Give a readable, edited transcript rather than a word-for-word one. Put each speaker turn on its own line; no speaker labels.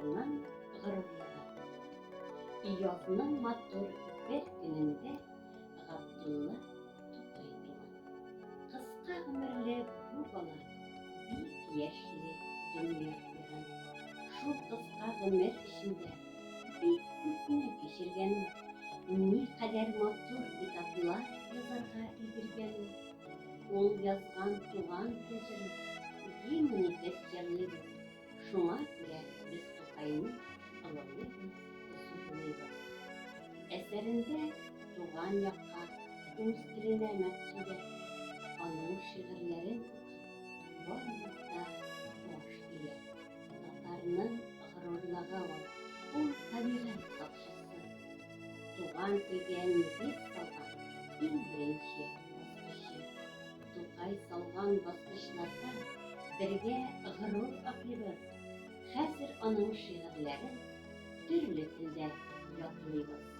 Татарның ғорурлығы. Язның матур бер көнендә Габдулла Тукай туган. Кыска гомерле бу бала бик яшьли дөнья куйган. Шул кыска гомер эчендә бик күпне кичергән ул. Никадәр матур китаплар язарга өлгергән ул. Ул язган туган тел җырын гимн итеп җырлыйбыз. Шуңа күрә без Тукайны олылыйбыз, зурлыйбыз. Әсәрендә туган якка, үз теленә мәдхият, аның шигырьләрен укып, барлык та баш ия. Татарның ғорурлыгы ул табигать сакчысы. Туган телгә нигез салган иң беренче баскычы. Тукай салган баскычларда бергә ғорур аклыйбыз. Хәзер аның шигырьләрен төрле телдә яклыйбыз.